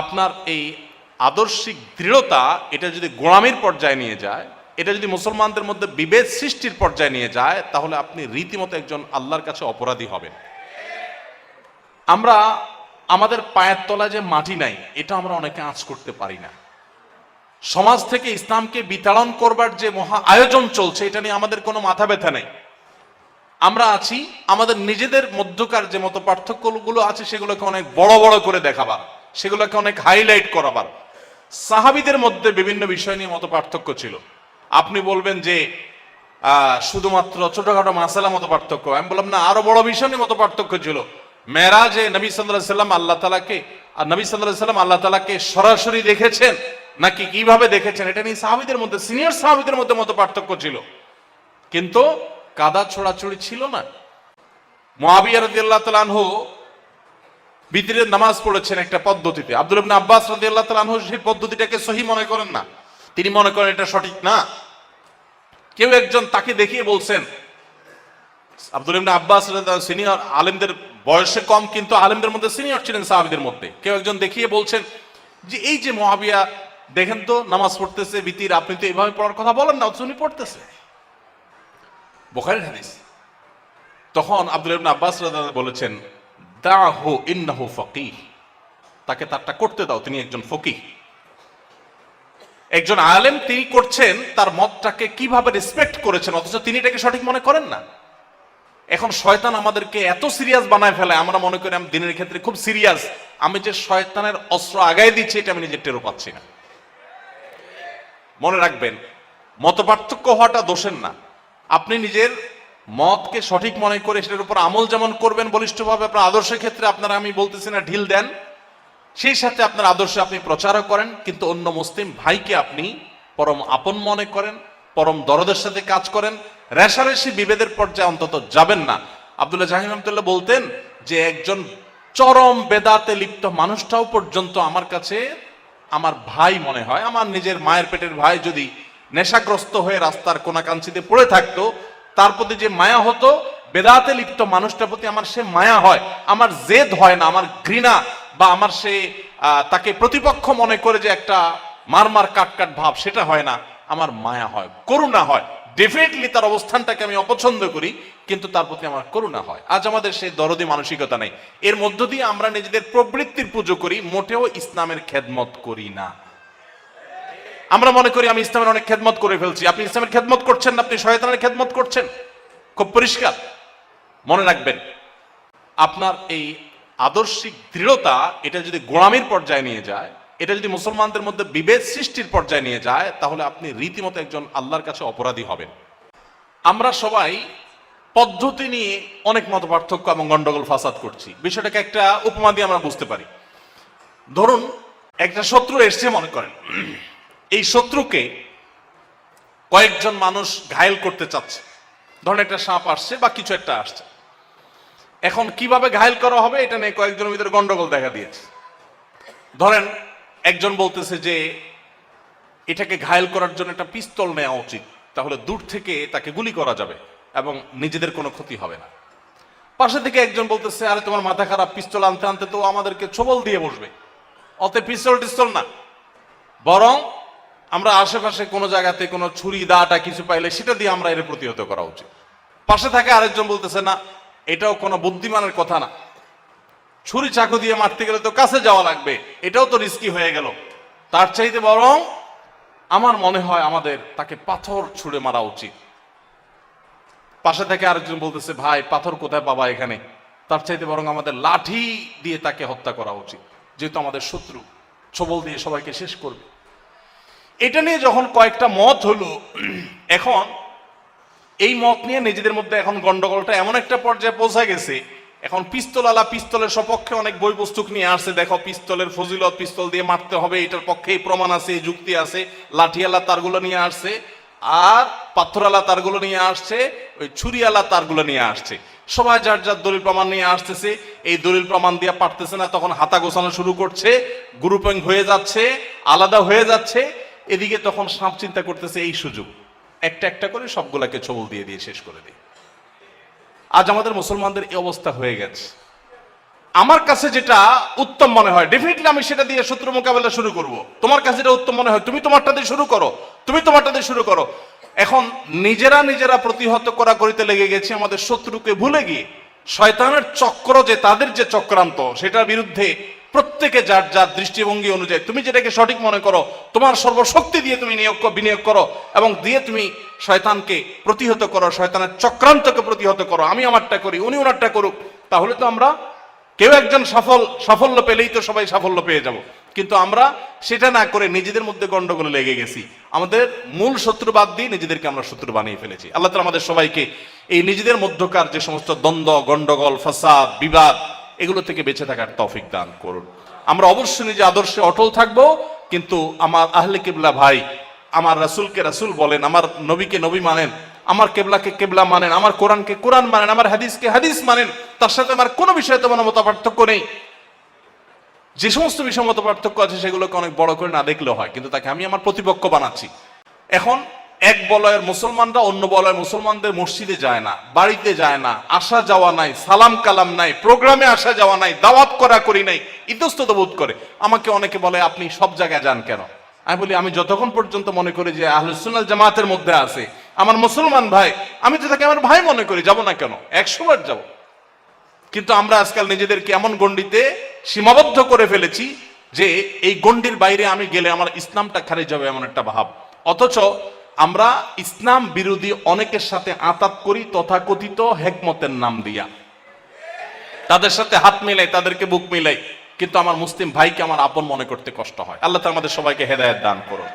আপনার এই আদর্শিক দৃঢ়তা এটা যদি গোঁড়ামির পর্যায়ে নিয়ে যায়, এটা যদি মুসলমানদের মধ্যে বিভেদ সৃষ্টির পর্যায়ে নিয়ে যায়, তাহলে আপনি রীতিমতো একজন আল্লাহর কাছে অপরাধী হবেন। আমরা আমাদের পায়ের তলায় যে মাটি নাই, এটা আমরা অনেকে আঁচ করতে পারি না। সমাজ থেকে ইসলামকে বিতাড়ন করবার যে মহা আয়োজন চলছে, এটা নিয়ে আমাদের কোনো মাথা ব্যথা নেই। আমরা আছি আমাদের নিজেদের মধ্যকার যে মত পার্থক্যগুলো আছে সেগুলোকে অনেক বড় বড় করে দেখাবার, সেগুলোকে অনেক হাইলাইট করাবার। সাহাবীদের মধ্যে বিভিন্ন বিষয় নিয়ে মত পার্থক্য ছিল। আপনি বলবেন যে শুধুমাত্র ছোটখাটো মাসালা মত পার্থক্য, আমি বললাম না, আরো বড় বিষয় নিয়ে মত পার্থক্য ছিল। মেরাজে নবী সাল্লাল্লাহু আলাইহি সাল্লাম আল্লাহ তাআলাকে নবী সাল্লাল্লাহু আলাইহি সাল্লাম আল্লাহ তাআলাকে সরাসরি দেখেছেন নাকি কিভাবে দেখেছেন, এটা নিয়ে সাহাবীদের মধ্যে, সিনিয়র সাহাবীদের মধ্যে মত পার্থক্য ছিল। কিন্তু কাদা ছোড়াছুড়ি ছিল না। মুআবিয়া রাদিয়াল্লাহু তাআলা আনহু বিতরের নামাজ পড়েছেন একটা পদ্ধতিতে। আব্দুল্লাহ ইবনে আব্বাস রাদিয়াল্লাহু তাআলা আনহু সেই পদ্ধতিটাকে সহিহ মনে করেন না, তিনি মনে করেন এটা সঠিক না। কেউ একজন তাকে দেখিয়ে বলছেন, আব্দুল্লাহ ইবনে আব্বাস সিনিয়র আলেমদের বয়সে কম, কিন্তু আলেমদের মধ্যে সিনিয়র ছিলেন সাহাবীদের মধ্যে। কেউ একজন দেখিয়ে বলছেন যে এই যে মুআবিয়া দেখেন তো নামাজ পড়তেছে বিতির, আপনি তো এইভাবে পড়ার কথা বলেন না, উনি পড়তেছে। বুখারীর হাদিস। তখন আব্দুল্লাহ ইবনে আব্বাস রাদিয়াল্লাহু আনহু বলেছেন, দাহু ইন্নাহু ফাকিহ, তাকে তারটা করতে দাও, তিনি একজন ফকিহ, একজন আলেম, তিনি করছেন, তার মতটাকে কিভাবে রেসপেক্ট করেছেন, অথচ তিনি এটাকে সঠিক মনে করেন না। এখন শয়তান আমাদেরকে এত সিরিয়াস বানায় ফেলে, আমরা মনে করি আমি দিনের ক্ষেত্রে খুব সিরিয়াস, আমি যে শয়তানের অস্ত্র আগায় দিচ্ছি এটা আমি নিজে টেরও পাচ্ছি না। মনে রাখবেন, মত পার্থক্য হওয়াটা দোষের না। আপনি নিজের মতকে সঠিক মনে করে সেটার উপর আমল যেমন করবেন বলিষ্ঠভাবে, আপনার আদর্শের ক্ষেত্রে আপনারা, আমি বলতেছি না ঢিল দেন, সেই সাথে আপনার আদর্শে আপনি প্রচারও করেন, কিন্তু অন্য মুসলিম ভাইকে আপনি পরম আপন মনে করেন, পরম দরদের সাথে কাজ করেন, রেশারেশি বিভেদের পর্যায়ে অন্তত যাবেন না। আব্দুল্লাহ জাহির রহমাতুল্লাহ বলতেন যে একজন চরম বেদাতে লিপ্ত মানুষটাও পর্যন্ত আমার কাছে আমার ভাই মনে হয়। আমার নিজের মায়ের পেটের ভাই যদি নেশাগ্রস্ত হয়ে রাস্তার কোনাকাঞ্চিতে পড়ে থাকতো, তার প্রতি যে মায়া হতো, বেদাতে লিপ্ত মানুষটার প্রতি আমার সে মায়া হয়, আমার জেদ হয় না, আমার ঘৃণা বা আমার সে তাকে প্রতিপক্ষ মনে করে যে একটা মারমার কাটকাট ভাব, সেটা হয় না, আমার মায়া হয়, করুণা হয়। ডেফিনেটলি তার অবস্থানটাকে আমি অপছন্দ করি, কিন্তু তার প্রতি আমার করুণা হয়। আজ আমাদের সেই দরদি মানসিকতা নেই। এর মধ্য দিয়ে আমরা নিজেদের প্রবৃত্তির পুজো করি, মোটেও ইসলামের খেদমত করি না। আমরা মনে করি আমি ইসলামের অনেক খেদমত করে ফেলছি। আপনি ইসলামের খেদমত করছেন না, আপনি শয়তানের খেদমত করছেন, খুব পরিষ্কার। মনে রাখবেন, আপনার এই আদর্শিক দৃঢ়তা এটা যদি গোঁড়ামির পর্যায়ে নিয়ে যায়, এটা যদি মুসলমানদের মধ্যে বিভেদ সৃষ্টির পর্যায়ে নিয়ে যায়, তাহলে আপনি রীতিমতো একজন আল্লাহর কাছে অপরাধী হবেন। আমরা সবাই পদ্ধতি নিয়ে অনেক মত পার্থক্য এবং গন্ডগোল ফাসাদ করছি। বিষয়টাকে একটা উপমা দিয়ে আমরা বুঝতে পারি। ধরুন একটা শত্রু এসছে, মনে করেন এই শত্রুকে কয়েকজন মানুষ ঘায়েল করতে চাচ্ছে। ধরুন একটা সাপ আসছে বা কিছু একটা আসছে, এখন কিভাবে ঘায়েল করা হবে এটা নিয়ে কয়েকজনের ভিতরে গন্ডগোল দেখা দিয়েছে। ধরেন একজন বলতেছে যে এটাকে ঘায়েল করার জন্য একটা পিস্তল নেওয়া উচিত, তাহলে দূর থেকে তাকে গুলি করা যাবে এবং নিজেদের কোনো ক্ষতি হবে না। পাশে থেকে একজন বলতেছে, আরে তোমার মাথা খারাপ, পিস্তল আনতে আনতে তো আমাদেরকে ছোবল দিয়ে বসবে, অতএব পিস্তল টিস্তল না, বরং আমরা আশেপাশে কোনো জায়গাতে কোনো ছুরি দাটা কিছু পাইলে সেটা দিয়ে আমরা এর প্রতিহত করা উচিত। পাশে থাকে আরেকজন বলতেছে, না এটাও কোনো বুদ্ধিমানের কথা না, ছুরি চাকু দিয়ে মারতে গেলে তো কাছে যাওয়া লাগবে, এটাও তো রিস্কি হয়ে গেল, তার চাইতে বরং আমার মনে হয় আমাদের তাকে পাথর ছুঁড়ে মারা উচিত। পাশে থেকে আরেকজন বলতেছে, ভাই পাথর কোথায় পাবা এখানে, তার চাইতে বরং আমাদের লাঠি দিয়ে তাকে হত্যা করা উচিত, যেহেতু আমাদের শত্রু, ছোবল দিয়ে সবাইকে শেষ করবে। এটা নিয়ে যখন কয়েকটা মত হলো, এখন এই মত নিয়ে নিজেদের মধ্যে এখন গন্ডগোলটা এমন একটা পর্যায়ে পৌঁছে গেছে, এখন পিস্তলওয়ালা পিস্তলের সপক্ষে অনেক বই পুস্তক নিয়ে আসছে, দেখো পিস্তলের ফজিলত, পিস্তল দিয়ে মারতে হবে, এটার পক্ষে এই প্রমাণ আছে, এই যুক্তি আছে। লাঠিওয়ালা তারগুলো নিয়ে আসছে, আর পাথরওয়ালা তারগুলো নিয়ে আসছে, ওই ছুরিওয়ালা তারগুলো নিয়ে আসছে। সবাই যার যার দলিল প্রমাণ নিয়ে আসতেছে। এই দলিল প্রমাণ দিয়ে পারতেছে না, তখন হাতা গোছানো শুরু করছে, গ্রুপিং হয়ে যাচ্ছে, আলাদা হয়ে যাচ্ছে। এদিকে তখন সাপ চিন্তা করতেছে এই সুযোগ একটা একটা করে সবগুলাকে ছোবল দিয়ে দিয়ে শেষ করে দিই। আজ আমাদের মুসলমানদের এই অবস্থা হয়ে গেছে। আমার কাছে যেটা উত্তম মনে হয় ডেফিনেটলি আমি সেটা দিয়ে শত্রু মোকাবেলা শুরু করব। তোমার কাছে যেটা উত্তম মনে হয় তুমি তোমারটা দিয়ে শুরু করো, তুমি তোমারটা দিয়ে শুরু করো। এখন নিজেরা নিজেরা প্রতিহত করা করিতে লেগে গেছে আমাদের শত্রুকে ভুলে গিয়ে। শয়তানের চক্র যে তাদের যে চক্রান্ত, সেটার বিরুদ্ধে প্রত্যেকে যার যার দৃষ্টিভঙ্গি অনুযায়ী তুমি যেটাকে সঠিক মনে করো, তোমার সর্বশক্তি দিয়ে তুমি বিনিয়োগ করো এবং দিয়ে তুমি শয়তানকে প্রতিহত করো, শয়তানের চক্রান্তকে প্রতিহত করো। আমি আমারটা করি, উনি ওনারটা করুক, তাহলে তো আমরা কেউ একজন সাফল্য পেলেই তো সবাই সাফল্য পেয়ে যাব। কিন্তু আমরা সেটা না করে নিজেদের মধ্যে গন্ডগোলে লেগে গেছি। আমাদের মূল শত্রু বাদ দিয়ে নিজেদেরকে আমরা শত্রু বানিয়ে ফেলেছি। আল্লাহ তাআলা আমাদের সবাইকে এই নিজেদের মধ্যকার যে সমস্ত দ্বন্দ্ব, গন্ডগোল, ফাসাদ, বিবাদ, এগুলো থেকে বেঁচে থাকার তৌফিক দান করুন। আমরা অবশ্যই নিজে আদর্শে অটল থাকবো, কিন্তু আমার আহলে কিবলা ভাই আমার রাসূলকে রাসূল বলেন, আমার নবীকে নবী মানেন, আমার কেবলাকে কেবলা মানেন, আমার কোরআনকে কোরআন মানেন, আমার হাদিসকে হাদিস মানেন। তার সাথে আমার কোনো বিষয়ে তেমন মত পার্থক্য নেই। যে সমস্ত বিষয় মত পার্থক্য আছে সেগুলোকে অনেক বড় করে না দেখলেও হয়, কিন্তু তাকে আমি আমার প্রতিপক্ষ বানাচ্ছি। এখন এক বলয়ের মুসলমানরা অন্য বলয়ের মুসলমানদের মসজিদে যায় না, বাড়িতে যায় না, আসা যাওয়া নাই, সালাম কালাম নাই, প্রোগ্রামে আসা যাওয়া নাই, দাওয়াত করা করি নাই, ইতস্তত বোধ করে। আমাকে অনেকে বলে আপনি সব জায়গায় যান কেন? আমি বলি আমি যতক্ষণ পর্যন্ত মনে করি যে আহলুস সুন্নাহ জামাতের মধ্যে আছে আমার মুসলমান ভাই, আমি তো তাকে আমার ভাই মনে করি, যাব না কেন? 100 বার যাব। কিন্তু আমরা আজকাল নিজেদেরকে এমন গণ্ডিতে সীমাবদ্ধ করে ফেলেছি যে এই গণ্ডির বাইরে আমি গেলে আমার ইসলামটা খারিজ হবে, এমন একটা ভাব। অথচ আমরা ইসলাম বিরোধী অনেকের সাথে আতাত করি তথাকথিত হেকমতের নাম দিয়া, তাদের সাথে হাত মিলাই, তাদেরকে বুক মিলাই, কিন্তু আমার মুসলিম ভাইকে আমার আপন মনে করতে কষ্ট হয়। আল্লাহ তাআলা আমাদের সবাইকে হেদায়েত দান করুন।